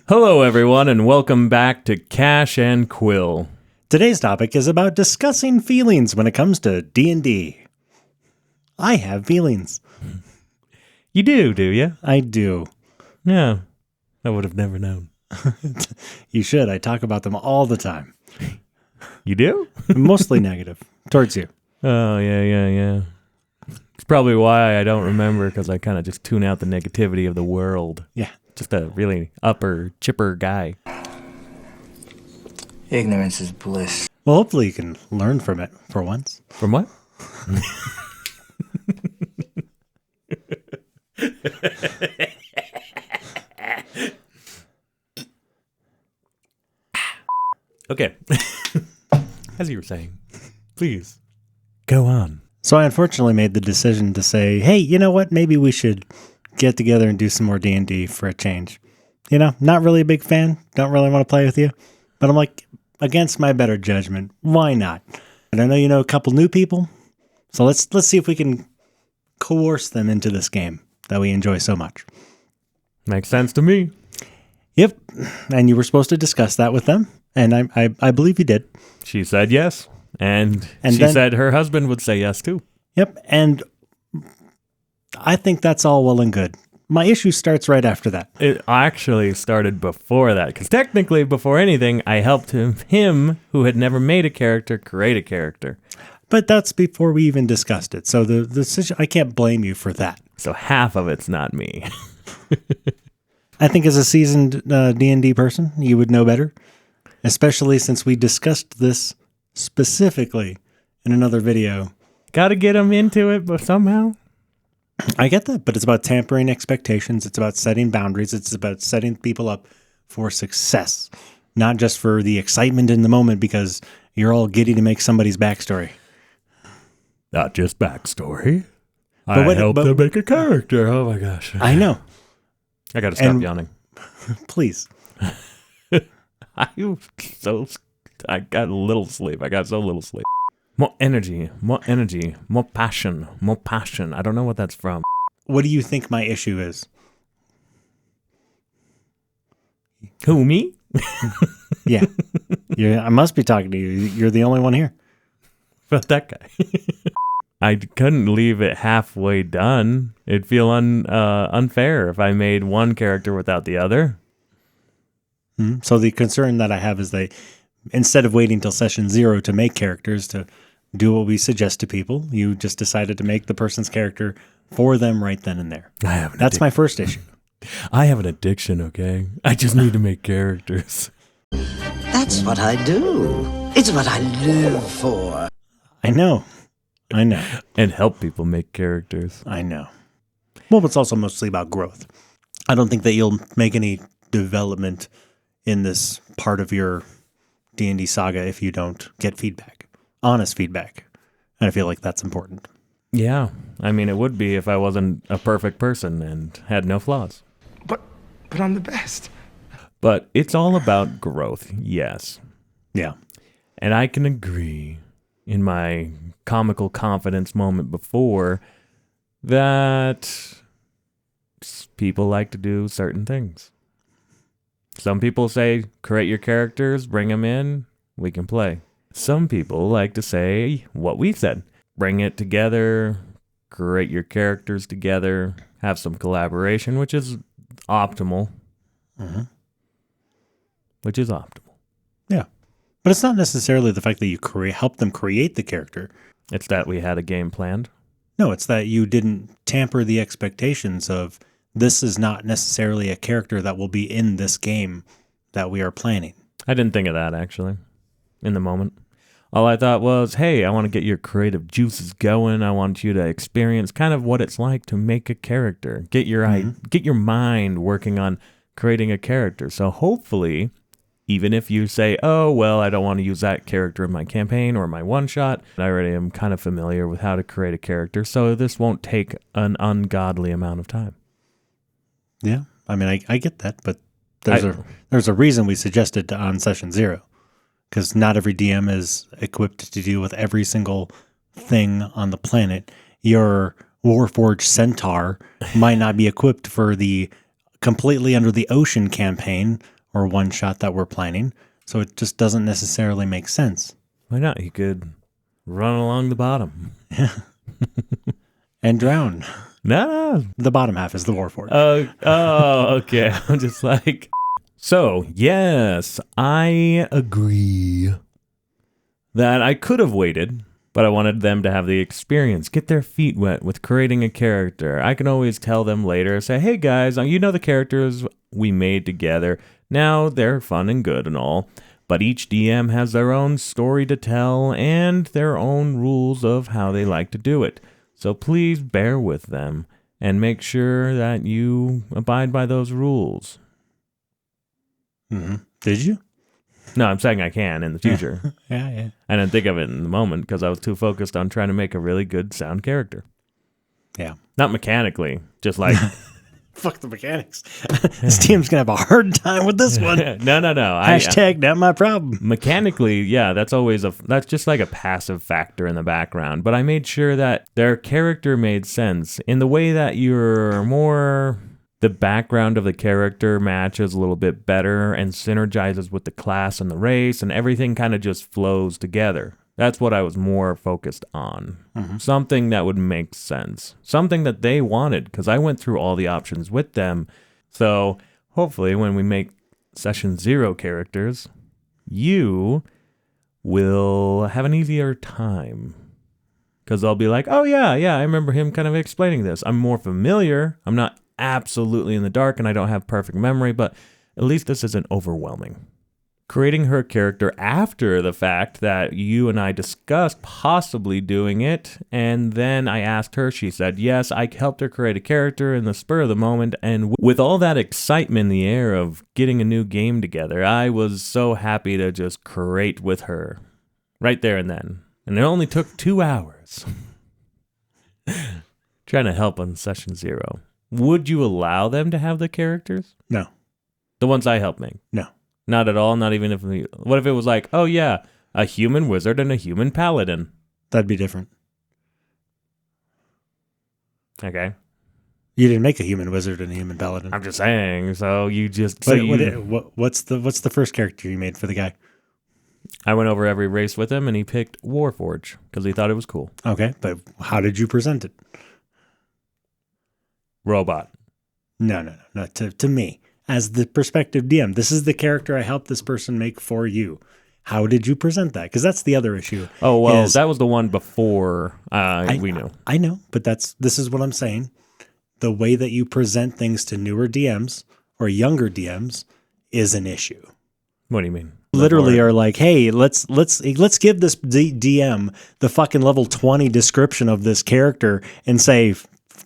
Hello, everyone, and welcome back to Cash and Quill. Today's topic is about discussing feelings when it comes to D&D. I have feelings. You do you? I do. Yeah, I would have never known. You should. I talk about them all the time. You do? Mostly negative towards you. Oh, yeah. It's probably why I don't remember, because I kind of just tune out the negativity of the world. Yeah. Just a really upper, chipper guy. Ignorance is bliss. Well, hopefully you can learn from it for once. From what? Okay. As you were saying, please go on. So I unfortunately made the decision to say, hey, you know what? Maybe we should get together and do some more D&D for a change. You know, not really a big fan. Don't really want to play with you. But I'm like, against my better judgment, why not? And I know you know a couple new people. So let's see if we can coerce them into this game that we enjoy so much. Makes sense to me. Yep. And you were supposed to discuss that with them. And I believe you did. She said yes. And she then, said her husband would say yes, too. Yep. And I think that's all well and good. My issue starts right after that. It actually started before that, because technically, before anything, I helped him, who had never made a character, create a character. But that's before we even discussed it. So the I can't blame you for that. So half of it's not me. I think as a seasoned D&D person, you would know better, especially since we discussed this specifically in another video. Got to get him into it, but somehow. I get that, but it's about tampering expectations. It's about setting boundaries. It's about setting people up for success, not just for the excitement in the moment because you're all giddy to make somebody's backstory. Not just backstory. I helped them make a character. Oh my gosh. I know. I got to stop yawning. Please. I got little sleep. I got so little sleep. More energy, more passion. I don't know what that's from. What do you think my issue is? Who, me? Yeah. I must be talking to you. You're the only one here. But that guy. I couldn't leave it halfway done. It'd feel unfair if I made one character without the other. So the concern that I have is instead of waiting till session 0 to make characters, to do what we suggest to people, you just decided to make the person's character for them right then and there. That's my first issue. I have an addiction, okay? I just need to make characters. That's what I do. It's what I live for. I know. And help people make characters. I know. Well, it's also mostly about growth. I don't think that you'll make any development in this part of your D&D saga if you don't get feedback. Honest feedback. And I feel like that's important. Yeah. I mean, it would be if I wasn't a perfect person and had no flaws. But I'm the best. But it's all about growth, yes. Yeah. And I can agree in my comical confidence moment before that people like to do certain things. Some people say, create your characters, bring them in, we can play. Some people like to say what we said. Bring it together, create your characters together, have some collaboration, which is optimal. Mm-hmm. Which is optimal. Yeah. But it's not necessarily the fact that you help them create the character. It's that we had a game planned. No, it's that you didn't tamper the expectations of this is not necessarily a character that will be in this game that we are planning. I didn't think of that, actually, in the moment. All I thought was, hey, I want to get your creative juices going. I want you to experience kind of what it's like to make a character. Get your mind working on creating a character. So hopefully, even if you say, oh, well, I don't want to use that character in my campaign or my one-shot, I already am kind of familiar with how to create a character, so this won't take an ungodly amount of time. Yeah, I mean, I get that, but there's a reason we suggested on session 0, because not every DM is equipped to deal with every single thing on the planet. Your Warforged Centaur might not be equipped for the completely under the ocean campaign or one shot that we're planning. So it just doesn't necessarily make sense. Why not? He could run along the bottom. And drown. No. The bottom half is the Warforged. Okay. I'm just like. So, yes, I agree that I could have waited, but I wanted them to have the experience, get their feet wet with creating a character. I can always tell them later, say, hey guys, you know the characters we made together. Now they're fun and good and all, but each DM has their own story to tell and their own rules of how they like to do it. So please bear with them and make sure that you abide by those rules. Mm-hmm. Did you? No, I'm saying I can in the future. Yeah. I didn't think of it in the moment because I was too focused on trying to make a really good sound character. Yeah. Not mechanically, just like... Fuck the mechanics. This team's going to have a hard time with this one. No. Hashtag not my problem. Mechanically, yeah, that's just like a passive factor in the background. But I made sure that their character made sense in the way that you're more... The background of the character matches a little bit better and synergizes with the class and the race, and everything kind of just flows together. That's what I was more focused on. Mm-hmm. Something that would make sense. Something that they wanted, because I went through all the options with them. So hopefully when we make Session 0 characters, you will have an easier time. Because they'll be like, oh yeah, I remember him kind of explaining this. I'm more familiar. I'm not absolutely in the dark and I don't have perfect memory, but at least this isn't overwhelming. Creating her character after the fact that you and I discussed possibly doing it, and then I asked her, she said yes. I helped her create a character in the spur of the moment, and with all that excitement in the air of getting a new game together, I was so happy to just create with her right there and then. And it only took 2 hours. Trying to help on Session 0. Would you allow them to have the characters? No. The ones I helped make? No. Not at all? Not even if... What if it was like, oh yeah, a human wizard and a human paladin? That'd be different. Okay. You didn't make a human wizard and a human paladin. I'm just saying, so you just... What's the first character you made for the guy? I went over every race with him and he picked Warforge because he thought it was cool. Okay, but how did you present it? Robot. No. To me, as the prospective DM, this is the character I helped this person make for you. How did you present that? Because that's the other issue. Oh, well, that was the one before we knew. I know, but this is what I'm saying. The way that you present things to newer DMs or younger DMs is an issue. What do you mean? Literally are like, hey, let's give this DM the fucking level 20 description of this character and say,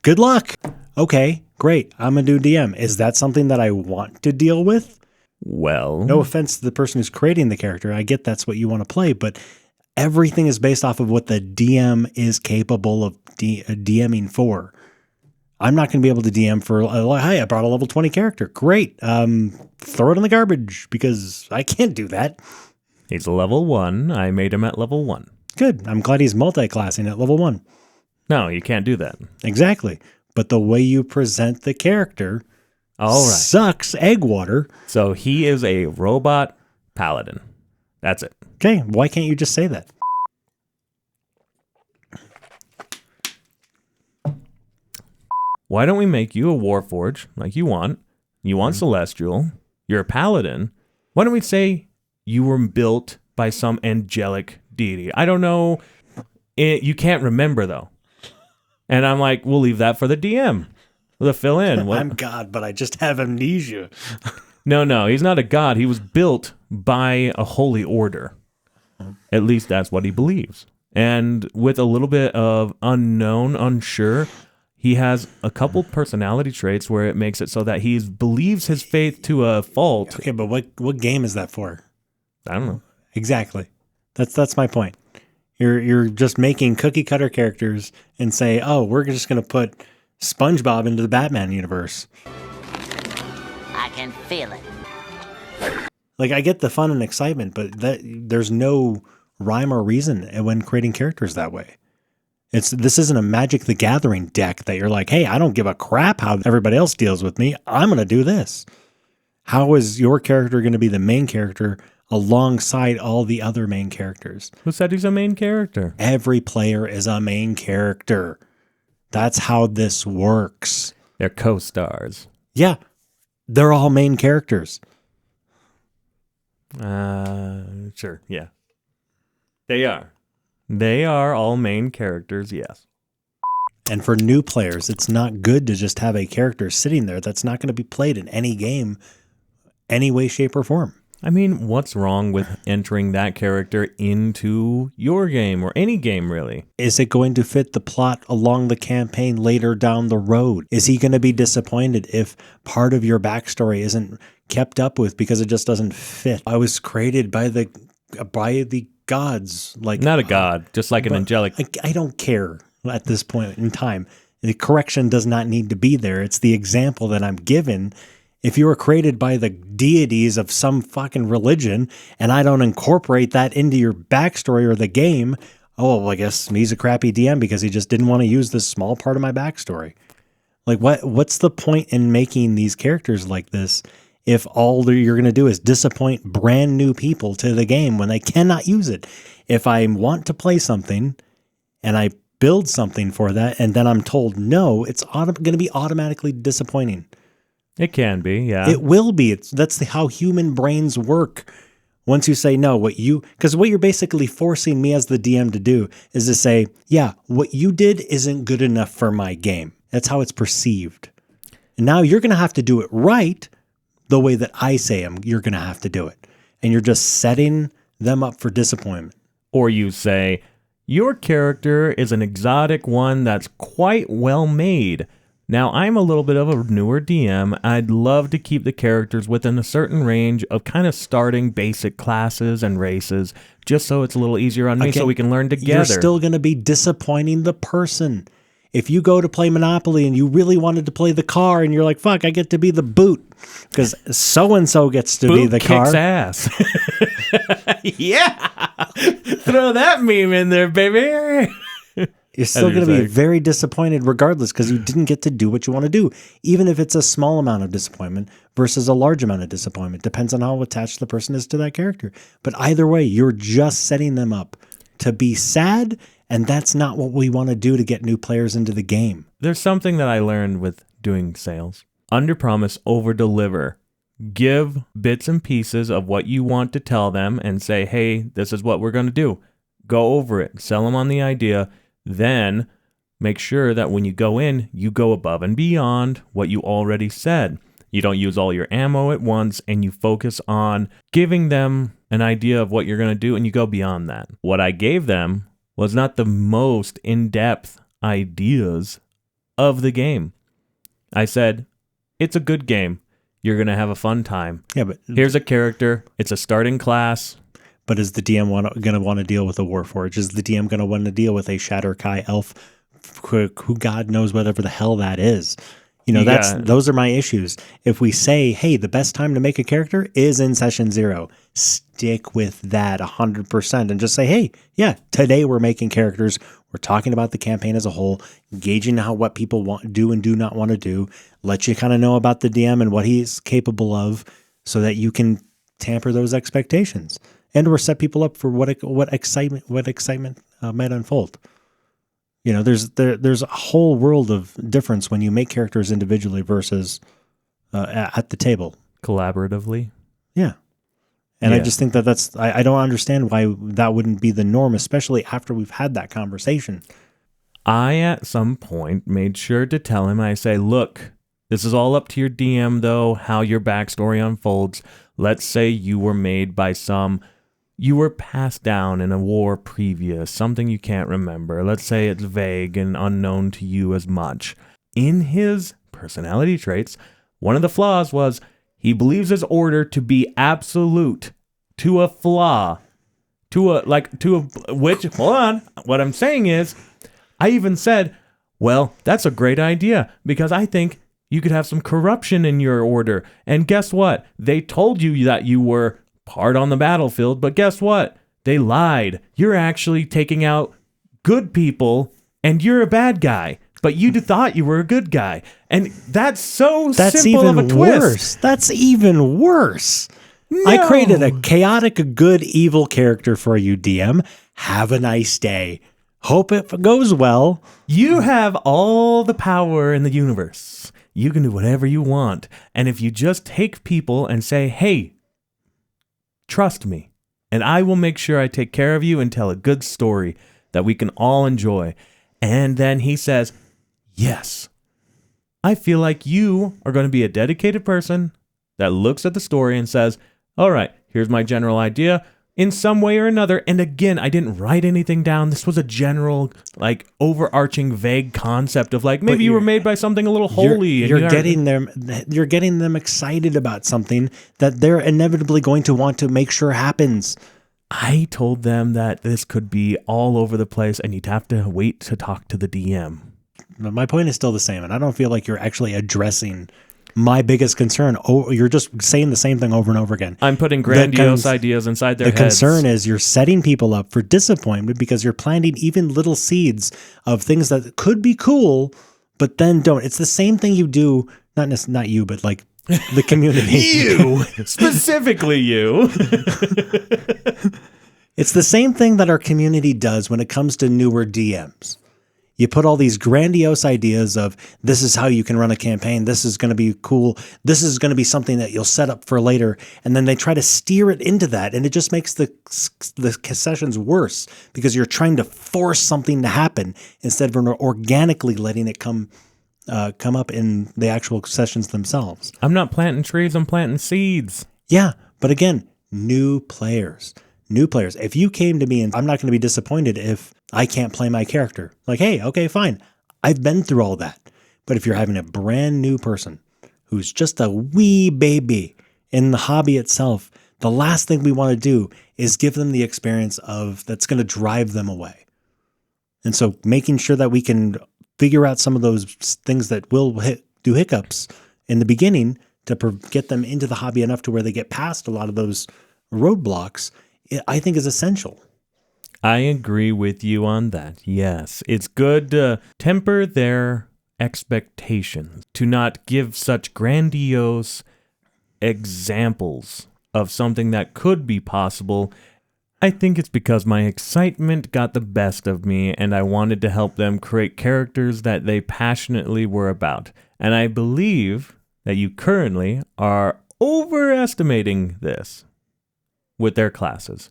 good luck. Okay, great. I'm a new DM. Is that something that I want to deal with? Well, no offense to the person who's creating the character. I get that's what you want to play, but everything is based off of what the DM is capable of DMing for. I'm not going to be able to DM for, hey, I brought a level 20 character. Great. Throw it in the garbage because I can't do that. He's a level 1. I made him at level 1. Good. I'm glad he's multi-classing at level 1. No, you can't do that. Exactly. But the way you present the character sucks egg water. So he is a robot paladin. That's it. Okay. Why can't you just say that? Why don't we make you a Warforge like you want? You want Celestial. You're a paladin. Why don't we say you were built by some angelic deity? I don't know. You can't remember, though. And I'm like, we'll leave that for the DM. To fill in. I'm God, but I just have amnesia. No, he's not a god. He was built by a holy order. At least that's what he believes. And with a little bit of unsure, he has a couple personality traits where it makes it so that he believes his faith to a fault. Okay, but what game is that for? I don't know. Exactly. That's my point. You're just making cookie cutter characters and say, oh, we're just going to put SpongeBob into the Batman universe. I can feel it. Like, I get the fun and excitement, but there's no rhyme or reason when creating characters that way. This isn't a Magic the Gathering deck that you're like, hey, I don't give a crap how everybody else deals with me. I'm going to do this. How is your character going to be the main character alongside all the other main characters? Who said he's a main character? Every player is a main character. That's how this works. They're co-stars. Yeah, they're all main characters. Sure, yeah. They are. They are all main characters, yes. And for new players, it's not good to just have a character sitting there that's not going to be played in any game, any way, shape, or form. I mean, what's wrong with entering that character into your game or any game, really? Is it going to fit the plot along the campaign later down the road? Is he going to be disappointed if part of your backstory isn't kept up with because it just doesn't fit? I was created by the gods. Like Not a god, just like an angelic. I don't care at this point in time. The correction does not need to be there. It's the example that I'm given. If you were created by the deities of some fucking religion and I don't incorporate that into your backstory or the game, oh, well, I guess he's a crappy DM because he just didn't want to use this small part of my backstory. Like, what's the point in making these characters like this if all you're going to do is disappoint brand new people to the game when they cannot use it? If I want to play something and I build something for that and then I'm told no, it's going to be automatically disappointing. It can be, yeah. It will be. That's how human brains work. Once you say no, because what you're basically forcing me as the DM to do is to say, yeah, what you did isn't good enough for my game. That's how it's perceived. And now you're going to have to do it right the way that I say you're going to have to do it. And you're just setting them up for disappointment. Or you say, your character is an exotic one that's quite well made. Now, I'm a little bit of a newer DM. I'd love to keep the characters within a certain range of kind of starting basic classes and races, just so it's a little easier on me so we can learn together. You're still going to be disappointing the person. If you go to play Monopoly and you really wanted to play the car and you're like, fuck, I get to be the boot because so-and-so gets to be the car. Kicks ass. Yeah. Throw that meme in there, baby. You're still going to be very disappointed regardless because you didn't get to do what you want to do, even if it's a small amount of disappointment versus a large amount of disappointment. Depends on how attached the person is to that character. But either way, you're just setting them up to be sad, and that's not what we want to do to get new players into the game. There's something that I learned with doing sales. Under promise, over deliver. Give bits and pieces of what you want to tell them and say, hey, this is what we're going to do. Go over it. Sell them on the idea. Then make sure that when you go in, you go above and beyond what you already said. You don't use all your ammo at once, and you focus on giving them an idea of what you're going to do, and you go beyond that. What I gave them was not the most in-depth ideas of the game. I said, it's a good game. You're going to have a fun time. Yeah, but here's a character. It's a starting class. But is the DM going to want to deal with a Warforged? Is the DM going to want to deal with a Shatterkai elf who God knows whatever the hell that is? You know, those are my issues. If we say, hey, the best time to make a character is in session 0, stick with that 100% and just say, hey, yeah, today we're making characters. We're talking about the campaign as a whole, gauging what people do and do not want to do, let you kind of know about the DM and what he's capable of so that you can tamper those expectations. And or set people up for what excitement might unfold. You know, there's a whole world of difference when you make characters individually versus at the table Collaboratively. Yeah, and I just think that's I don't understand why that wouldn't be the norm, especially after we've had that conversation. I at some point made sure to tell him. I say, look, this is all up to your DM though. How your backstory unfolds. Let's say you were made by you were passed down in a war previous, something you can't remember. Let's say it's vague and unknown to you as much. In his personality traits, one of the flaws was he believes his order to be absolute to a flaw. Hold on. What I'm saying is, I even said, well, that's a great idea because I think you could have some corruption in your order. And guess what? They told you that you were part on the battlefield, but guess what? They lied. You're actually taking out good people and you're a bad guy, but you thought you were a good guy. And that's That's simple even of a twist. worse. That's even worse. No. I created a chaotic, good, evil character for you, DM. Have a nice day. Hope it goes well. You have all the power in the universe. You can do whatever you want. And if you just take people and say, hey, trust me, and I will make sure I take care of you and tell a good story that we can all enjoy. And then he says, yes, I feel like you are going to be a dedicated person that looks at the story and says, all right, here's my general idea in some way or another. And again, I didn't write anything down. This was a general, like, overarching, vague concept of like, maybe you were made by something a little holy. You're getting them excited about something that they're inevitably going to want to make sure happens. I told them that this could be all over the place and you'd have to wait to talk to the DM. My point is still the same, and I don't feel like you're actually addressing my biggest concern. Oh, you're just saying the same thing over and over again. I'm putting grandiose ideas inside their heads. The concern is you're setting people up for disappointment because you're planting even little seeds of things that could be cool, but then don't. It's the same thing you do, not you, but like the community. You, specifically you. It's the same thing that our community does when it comes to newer DMs. You put all these grandiose ideas of this is how you can run a campaign. This is going to be cool. This is going to be something that you'll set up for later. And then they try to steer it into that. And it just makes the sessions worse because you're trying to force something to happen instead of organically letting it come up in the actual sessions themselves. I'm not planting trees. I'm planting seeds. Yeah. But again, new players. If you came to me and I'm not going to be disappointed if I can't play my character. Like, hey, okay, fine. I've been through all that. But if you're having a brand new person who's just a wee baby in the hobby itself, the last thing we want to do is give them the experience that's going to drive them away. And so making sure that we can figure out some of those things that will do hiccups in the beginning to get them into the hobby enough to where they get past a lot of those roadblocks, I think is essential. I agree with you on that. Yes, it's good to temper their expectations, to not give such grandiose examples of something that could be possible. I think it's because my excitement got the best of me and I wanted to help them create characters that they passionately were about. And I believe that you currently are overestimating this with their classes.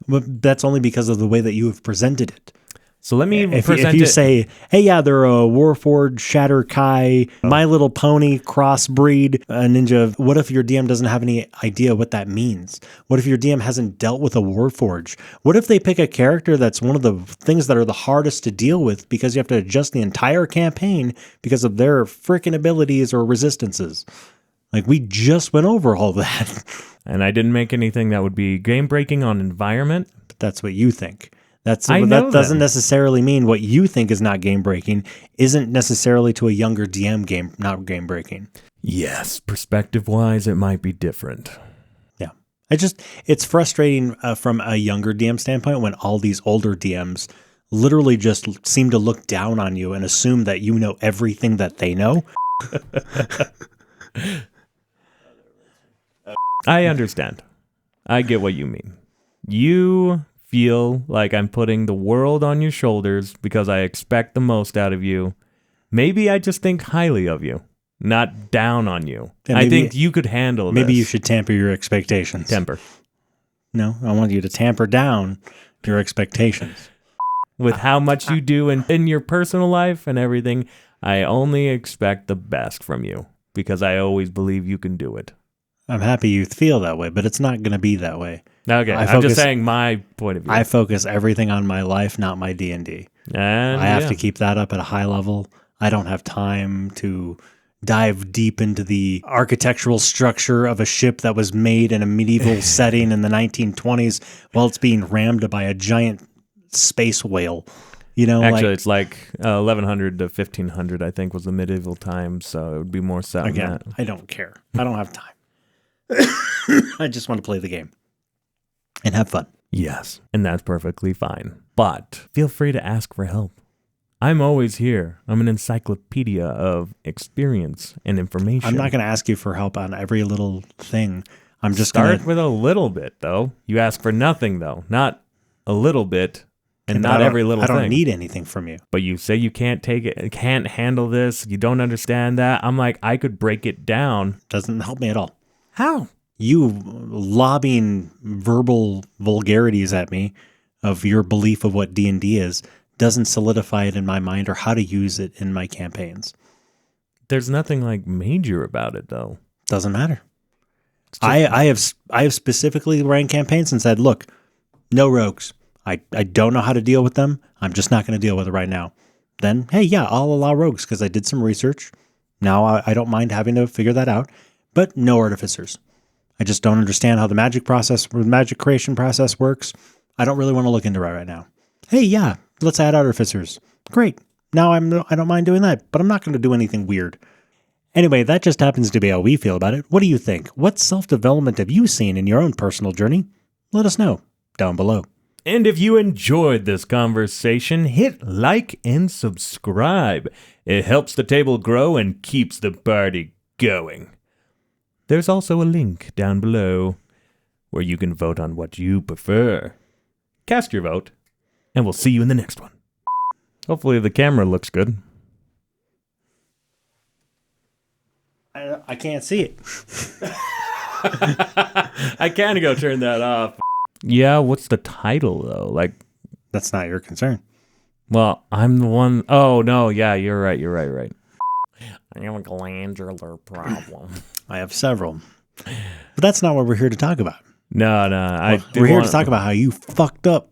But that's only because of the way that you have presented it. So let me present it. If you say, hey, yeah, they're a Warforged, Shatter Kai, My Little Pony, crossbreed, a ninja. What if your DM doesn't have any idea what that means? What if your DM hasn't dealt with a Warforged? What if they pick a character that's one of the things that are the hardest to deal with because you have to adjust the entire campaign because of their freaking abilities or resistances? Like, we just went over all that. And I didn't make anything that would be game-breaking on environment. But that's what you think. That doesn't necessarily mean what you think is not game-breaking isn't necessarily to a younger DM not game-breaking. Yes, perspective-wise, it might be different. Yeah. It's frustrating from a younger DM standpoint when all these older DMs literally just seem to look down on you and assume that you know everything that they know. I understand. I get what you mean. You feel like I'm putting the world on your shoulders because I expect the most out of you. Maybe I just think highly of you, not down on you. I think you could handle this. Maybe you should temper your expectations. Temper. No, I want you to tamper down your expectations. With how much you do in your personal life and everything, I only expect the best from you because I always believe you can do it. I'm happy you feel that way, but it's not going to be that way. Okay, I'm just saying my point of view. I focus everything on my life, not my D&D. I have to keep that up at a high level. I don't have time to dive deep into the architectural structure of a ship that was made in a medieval setting in the 1920s while it's being rammed by a giant space whale. You know, actually, it's like 1100 to 1500, I think, was the medieval time, so it would be more set on that. I don't care. I don't have time. I just want to play the game and have fun. Yes, and that's perfectly fine. But feel free to ask for help. I'm always here. I'm an encyclopedia of experience and information. I'm not going to ask you for help on every little thing. I'm just Start going to... with a little bit, though. You ask for nothing, though. Not a little bit, and not every little thing. I don't need anything from you. But you say you can't take it, can't handle this, you don't understand that. I'm like, I could break it down. Doesn't help me at all. How? You lobbing verbal vulgarities at me of your belief of what D&D is doesn't solidify it in my mind or how to use it in my campaigns. There's nothing like major about it, though. Doesn't matter. I have specifically ran campaigns and said, look, no rogues. I don't know how to deal with them. I'm just not going to deal with it right now. Then, hey, yeah, I'll allow rogues because I did some research. Now I don't mind having to figure that out. But no artificers. I just don't understand how the magic process or the magic creation process works. I don't really want to look into it right now. Hey, yeah, let's add artificers. Great. Now I don't mind doing that, but I'm not going to do anything weird. Anyway, that just happens to be how we feel about it. What do you think? What self-development have you seen in your own personal journey? Let us know down below. And if you enjoyed this conversation, hit like and subscribe. It helps the table grow and keeps the party going. There's also a link down below where you can vote on what you prefer. Cast your vote, and we'll see you in the next one. Hopefully the camera looks good. I can't see it. I can go turn that off. Yeah, what's the title, though? Like, That's not your concern. well, I'm the one. Oh, no, yeah, you're right. I have a glandular problem. I have several. But that's not what we're here to talk about. No, We're here to talk about how you fucked up